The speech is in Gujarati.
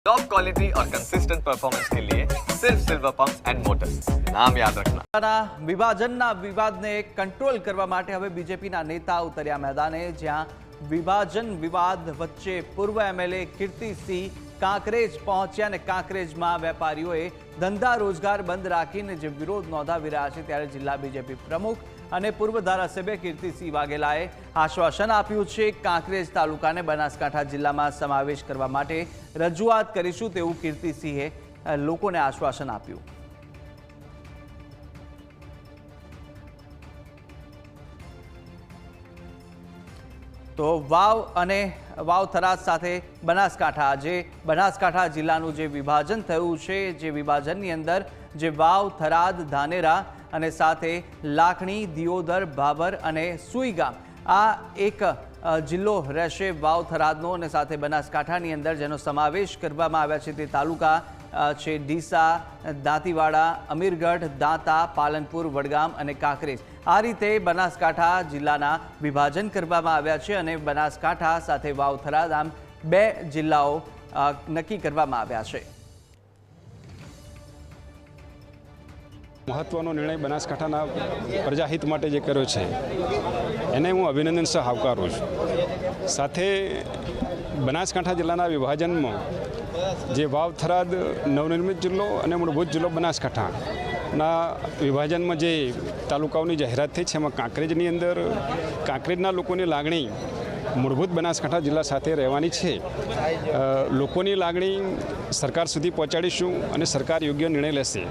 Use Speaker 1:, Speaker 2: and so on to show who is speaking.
Speaker 1: टॉप क्वालिटी और कंसिस्टेंट परफॉर्मेंस के लिए सिर्फ सिल्वर पंप्स एंड मोटर्स, नाम याद रखना।
Speaker 2: વિભાજનના વિવાદને કંટ્રોલ કરવા માટે હવે બીજેપીના નેતા ઉતર્યા મેદાને, જ્યાં વિભાજન વિવાદ વચ્ચે પૂર્વ એમએલએ કીર્તિસિંહ કાંકરેજ પહોંચ્યા અને કાંકરેજમાં વેપારીઓએ ધંધા રોજગાર બંધ રાખીને જે વિરોધ નોંધાવી રહ્યા છે, ત્યારે જિલ્લા બીજેપી પ્રમુખ અને પૂર્વ ધારાસભ્ય કીર્તિસિંહ વાઘેલાએ આશ્વાસન આપ્યું છે કાંકરેજ તાલુકાને બનાસકાંઠા જિલ્લામાં સમાવેશ કરવા માટે રજૂઆત કરીશું તેવું કીર્તિસિંહે લોકોને આશ્વાસન આપ્યું। તો વાવ અને વાવ થરાદ સાથે બનાસકાંઠા જિલ્લાનું જે વિભાજન થયું છે, જે વિભાજનની અંદર જે વાવ થરાદ ધાનેરા અને સાથે લાખણી દિયોદર ભાભર અને સુઈગામ આ એક જિલ્લો રહેશે વાવ થરાદનો, અને સાથે બનાસકાંઠાની અંદર જેનો સમાવેશ કરવામાં આવ્યા છે તે તાલુકા છે ડીસા, દાંતીવાડા, અમીરગઢ, દાંતા, પાલનપુર, વડગામ અને કાંકરેજ। આ રીતે બનાસકાંઠા જિલ્લાના વિભાજન કરવામાં આવ્યા છે અને બનાસકાંઠા સાથે વાવ થરાદ આમ બે જિલ્લાઓ નક્કી કરવામાં આવ્યા છે।
Speaker 3: મહત્વનો નિર્ણય બનાસકાંઠાના પ્રજાહિત માટે જે કર્યો છે એને હું અભિનંદન સહ આવકારું છું। સાથે બનાસકાંઠા જિલ્લાના વિભાજનમાં જે વાવ થરાદ નવનિર્મિત જિલ્લો અને મૂળભૂત જિલ્લો બનાસકાંઠાના વિભાજનમાં જે તાલુકાઓની જાહેરાત થઈ છે, એમાં કાંકરેજની અંદર કાંકરેજના લોકોની લાગણી મૂળભૂત બનાસકાંઠા જિલ્લા સાથે રહેવાની છે। લોકોની લાગણી સરકાર સુધી પહોંચાડીશું અને સરકાર યોગ્ય નિર્ણય લેશે।